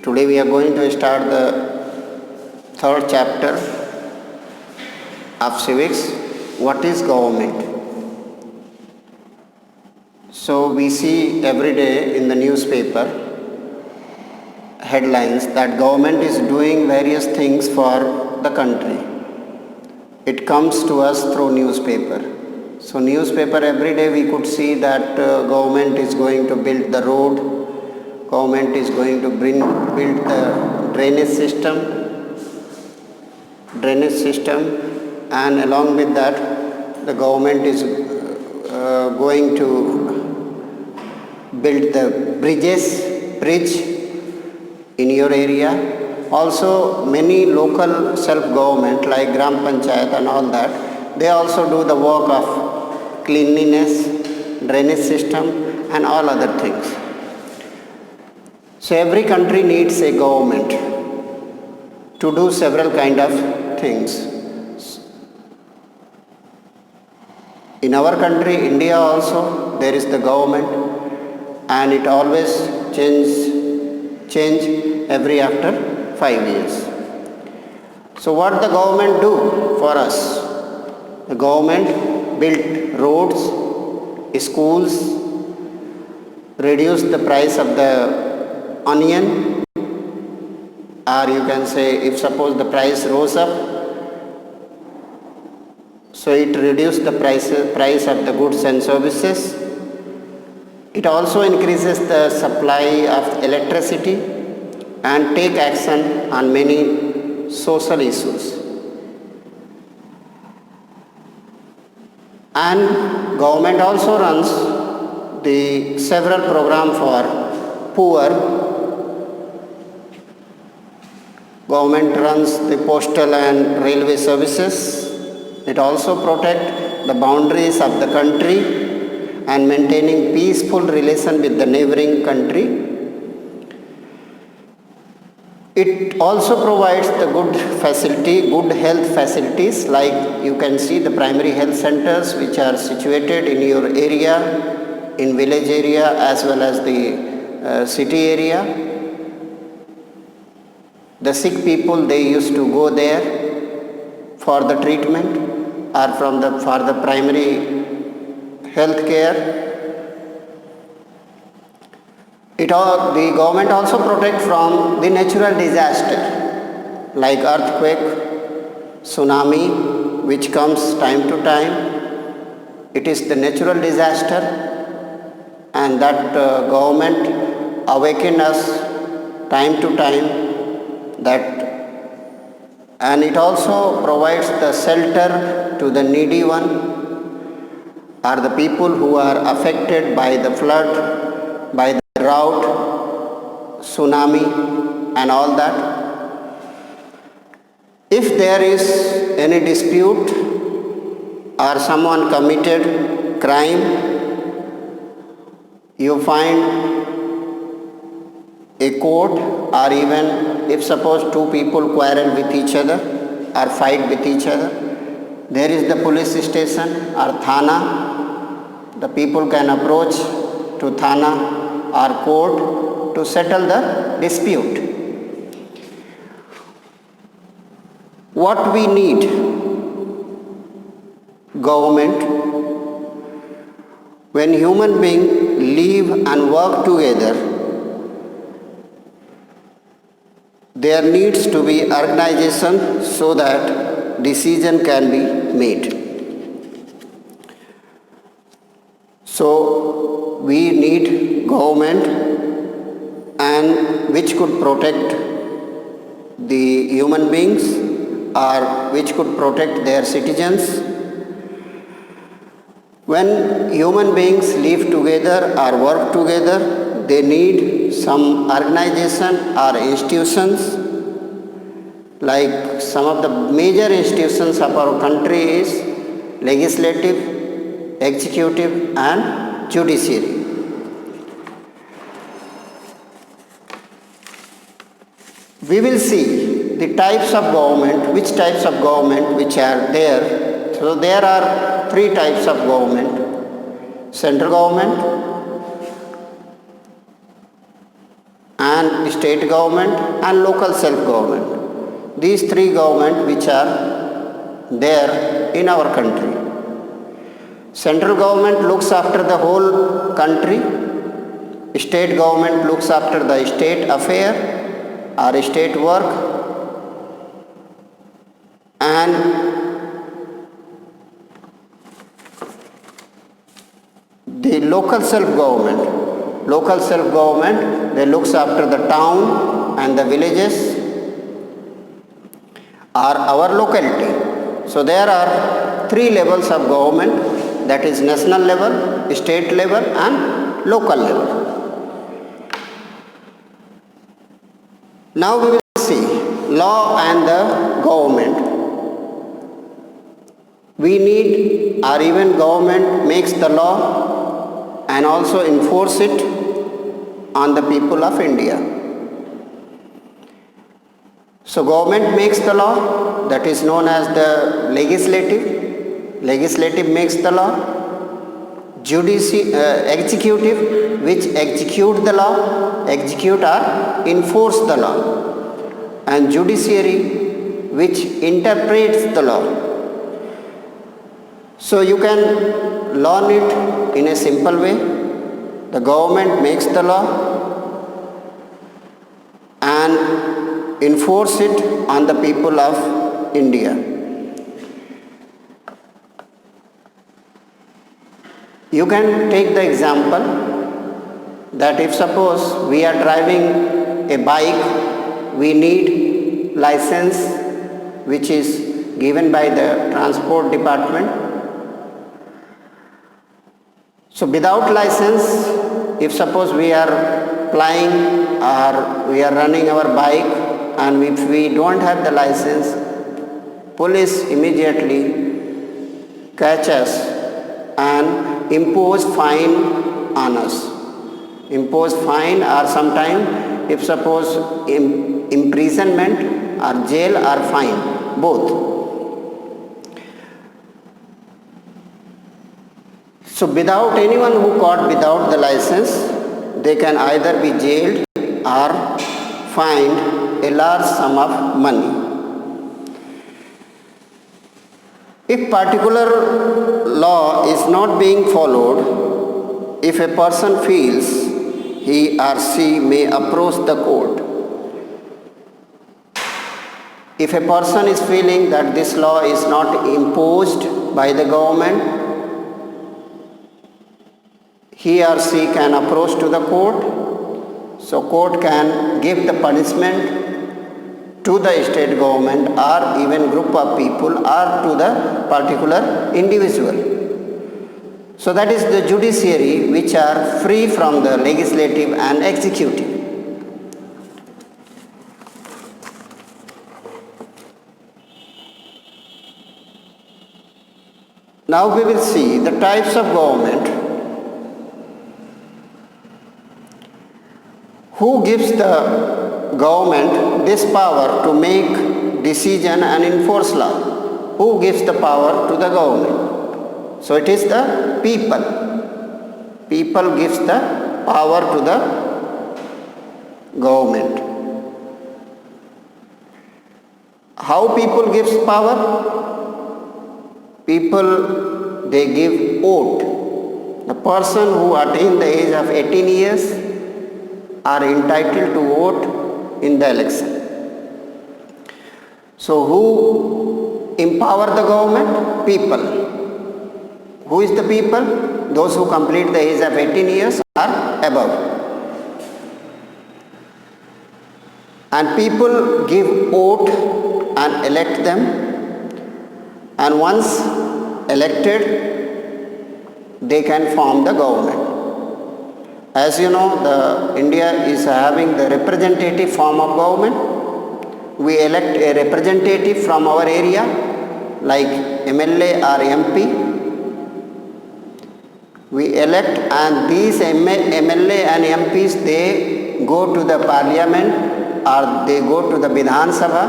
Today we are going to start the third chapter of civics. What is government? So we see every day in the newspaper headlines that government is doing various things for the country. It comes to us through newspaper. So newspaper every day we could see that government is going to build the road, government is going to build the drainage system, and along with that the government is going to build the bridge in your area. Also many local self-government like Gram Panchayat and all that, they also do the work of cleanliness, drainage system and all other things. So every country needs a government to do several kind of things. In our country, India also, there is the government and it always change every after 5 years. So what the government do for us? The government built roads, schools, reduced the price of the onion, or you can say if suppose the price rose up, so it reduced the price of the goods and services. It also increases the supply of electricity and take action on many social issues. And government also runs the several program for poor. Government runs the postal and railway services. It also protects the boundaries of the country and maintaining peaceful relation with the neighboring country. It also provides the good health facilities, like you can see the primary health centers which are situated in your area, in village area as well as the city area. The sick people, they used to go there for the treatment or for the primary health care. The government also protects from the natural disaster like earthquake, tsunami, which comes time to time. It is the natural disaster, and that government awaken us time to time, and it also provides the shelter to the needy one or the people who are affected by the flood, by the drought, tsunami and all that. If there is any dispute or someone committed crime, you find a court, or even if suppose two people quarrel with each other or fight with each other, there is the police station or thana. The people can approach to thana or court to settle the dispute. What we need? Government. When human beings live and work together, there needs to be organization so that decision can be made. So we need government and which could protect the human beings or which could protect their citizens. When human beings live together or work together, they need some organization or institutions. Like some of the major institutions of our country is legislative, executive and judiciary. We will see the types of government, which types of government which are there. So there are three types of government: central government, and and state government and local self-government. These three governments which are there in our country. Central government looks after the whole country. State government looks after the state affair or state work, and the local self-government, they looks after the town and the villages or our locality. So there are three levels of government, that is national level, state level and local level. Now we will see law and the government. We need, or even government makes the law and also enforce it on the people of India. So government makes the law, that is known as the legislative. Legislative makes the law. Executive, which execute the law, execute or enforce the law. And judiciary, which interprets the law. So you can learn it in a simple way. The government makes the law and enforce it on the people of India. You can take the example that if suppose we are driving a bike, we need license which is given by the transport department. So without license, if suppose we are flying or we are running our bike and if we don't have the license, police immediately catch us and impose fine on us. Impose fine, or sometime if suppose imprisonment or jail or fine, both. So without anyone who caught without the license, they can either be jailed or fined a large sum of money. If particular law is not being followed, if a person feels he or she may approach the court. If a person is feeling that this law is not imposed by the government, he or she can approach to the court. So court can give the punishment to the state government or even group of people or to the particular individual. So that is the judiciary, which are free from the legislative and executive. Now we will see the types of government. Who gives the government this power to make decision and enforce law? Who gives the power to the government? So it is the people. People gives the power to the government. How people gives power? People, they give vote. The person who attains the age of 18 years are entitled to vote in the election. So who empower the government? People. Who is the people? Those who complete the age of 18 years or above. And people give vote and elect them. And once elected, they can form the government. As you know, India is having the representative form of government. We elect a representative from our area, like MLA or MP. We elect, and these MLA and MPs, they go to the parliament or they go to the Vidhan Sabha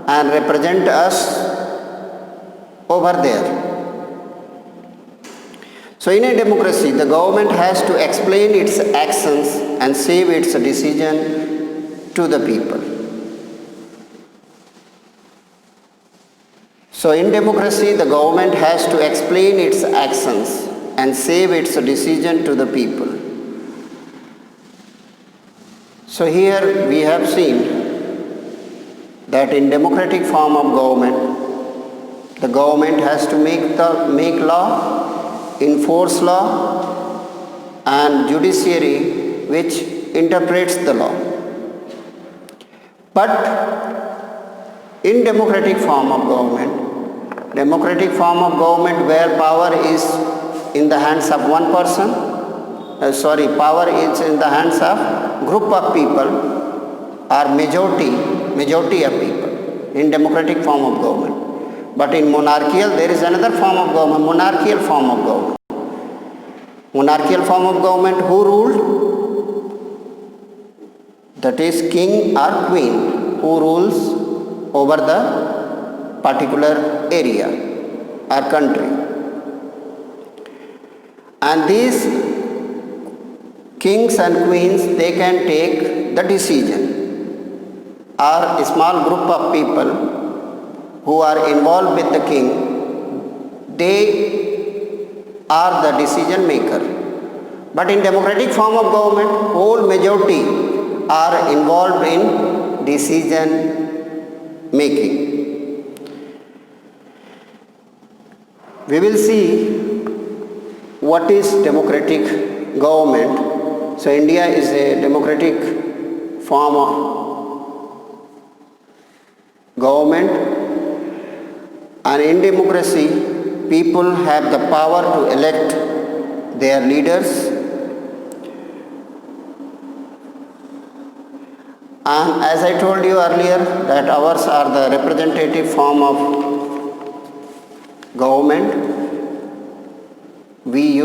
and represent us over there. So in a democracy, the government has to explain its actions and save its decision to the people. So in democracy, the government has to explain its actions and save its decision to the people. So here we have seen that in democratic form of government, the government has to make law, enforce law, and judiciary which interprets the law. But in democratic form of government where power is in the hands of one person, power is in the hands of group of people or majority of people in democratic form of government. But in monarchical, there is another form of government, monarchical form of government. Monarchical form of government, who ruled? That is king or queen, who rules over the particular area or country. And these kings and queens, they can take the decision, or a small group of people who are involved with the king, they are the decision maker. But in democratic form of government, whole majority are involved in decision making. We will see what is democratic government. So India is a democratic form of government, and in democracy people have the power to elect their leaders, and as I told you earlier that ours are the representative form of government. We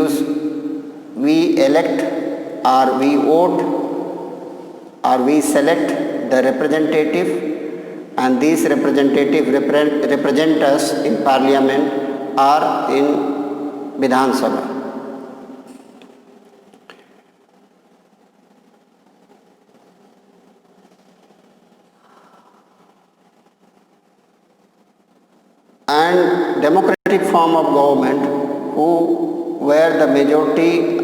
elect or we vote or we select the representative, and these representatives represent us in parliament or in Vidhan Sabha. And democratic form of government, where the majority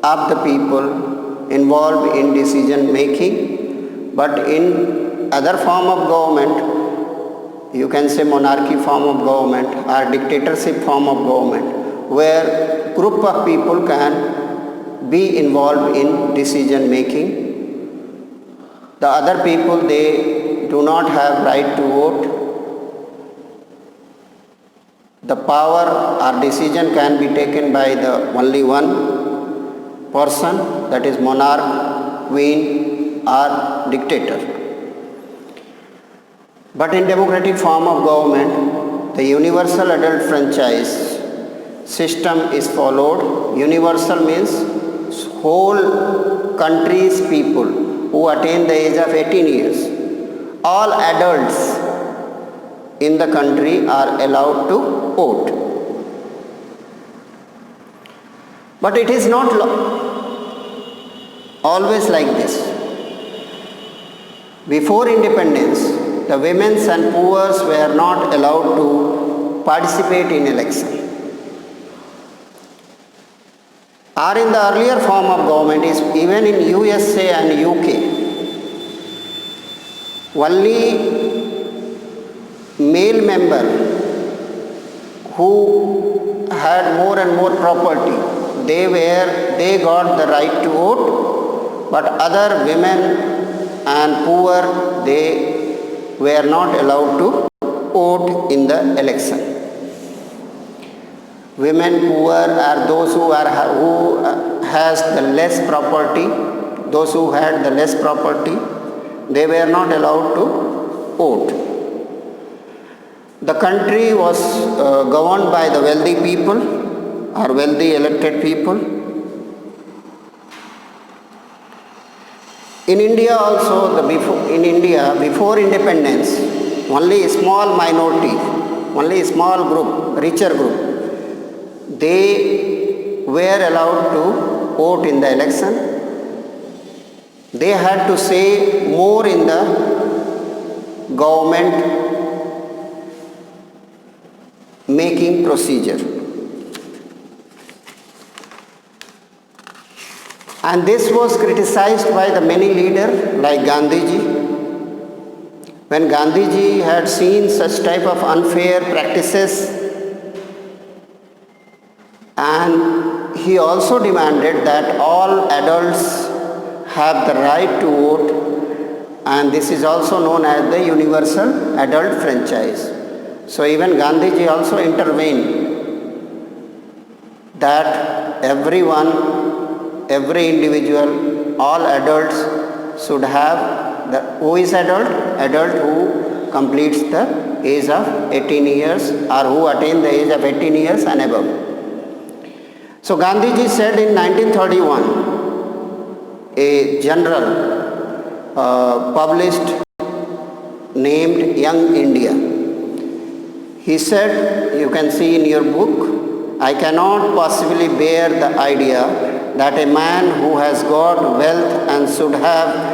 of the people involved in decision making. But in other form of government, you can say monarchy form of government or dictatorship form of government, where group of people can be involved in decision making. The other people, they do not have right to vote. The power or decision can be taken by the only one person, that is monarch, queen or dictator. But in democratic form of government, the universal adult franchise system is followed. Universal means whole country's people who attain the age of 18 years, all adults in the country are allowed to vote. But it is not always like this. Before independence, the women and poor were not allowed to participate in election. Or in the earlier form of government, is even in USA and UK, only male member who had more and more property, they got the right to vote, but other women and poor, they were not allowed to vote in the election. Women poor are those who has the less property, those who had the less property, they were not allowed to vote. The country was governed by the wealthy people or wealthy elected people. In India also, before independence, only a small minority, only a small group, richer group, they were allowed to vote in the election. they had to say more in the government making procedure. And this was criticized by the many leaders like Gandhiji. When Gandhiji had seen such type of unfair practices, and he also demanded that all adults have the right to vote, and this is also known as the universal adult franchise. So even Gandhiji also intervened that everyone, every individual, all adults should have who is adult? Adult who completes the age of 18 years or who attain the age of 18 years and above. So Gandhiji said in 1931, a journal published named Young India. He said, you can see in your book, I cannot possibly bear the idea that a man who has got wealth and should have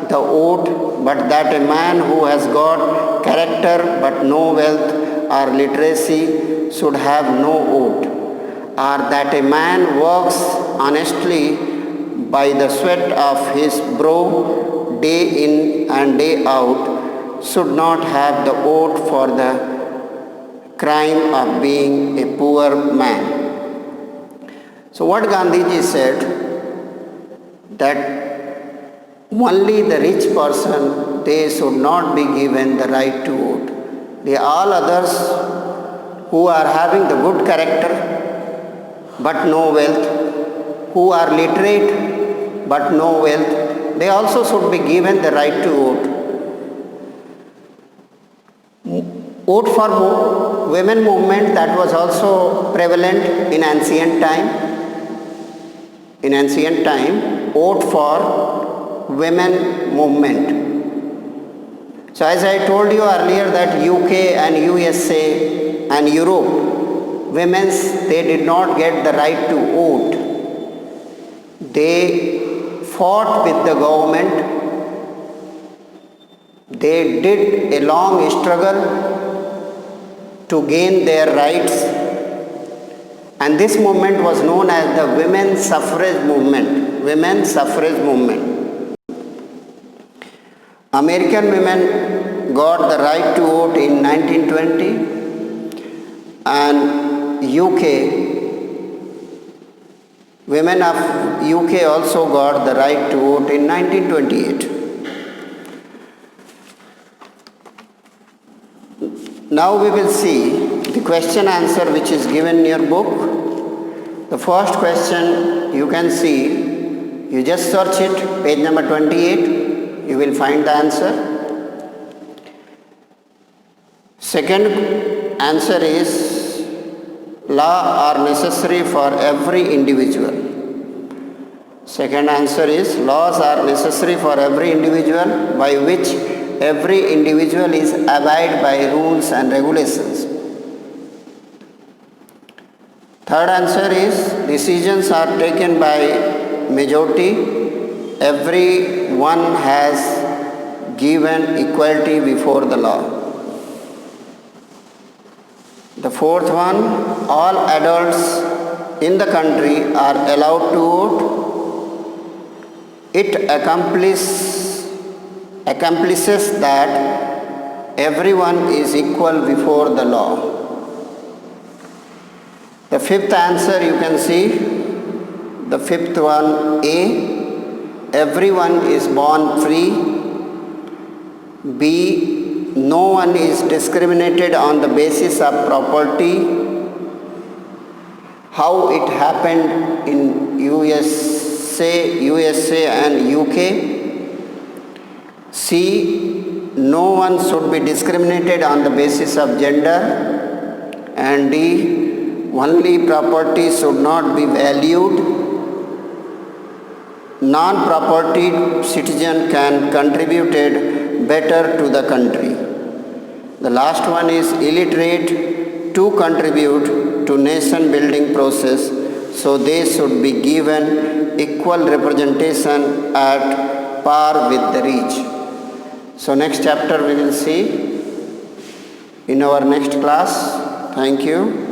the vote, but that a man who has got character but no wealth or literacy should have no vote, or that a man works honestly by the sweat of his brow day in and day out should not have the vote for the crime of being a poor man. So what Gandhiji said, that only the rich person, they should not be given the right to vote. The all others who are having the good character but no wealth, who are literate but no wealth, they also should be given the right to vote. Vote for women movement, that was also prevalent in ancient time. In ancient time, vote for women movement. So as I told you earlier that UK and USA and Europe, they did not get the right to vote. They fought with the government. They did a long struggle to gain their rights, and this movement was known as the women's suffrage movement. Women's suffrage movement. American women got the right to vote in 1920, and women of UK also got the right to vote in 1928. Now we will see the question answer which is given in your book. The first question you can see, you just search it, page number 28, you will find the answer. Second answer is, law are necessary for every individual. Second answer is, laws are necessary for every individual, by which every individual is abide by rules and regulations. Third answer is, decisions are taken by majority. Everyone has given equality before the law. The fourth one, all adults in the country are allowed to vote. It accomplishes that everyone is equal before the law. The fifth answer you can see, the fifth one, A, everyone is born free. B, no one is discriminated on the basis of property. How it happened in USA and UK. C, no one should be discriminated on the basis of gender. And D, only property should not be valued. Non-property citizen can contribute better to the country. The last one is illiterate to contribute to nation building process, so they should be given equal representation at par with the rich. So next chapter we will see in our next class. Thank you.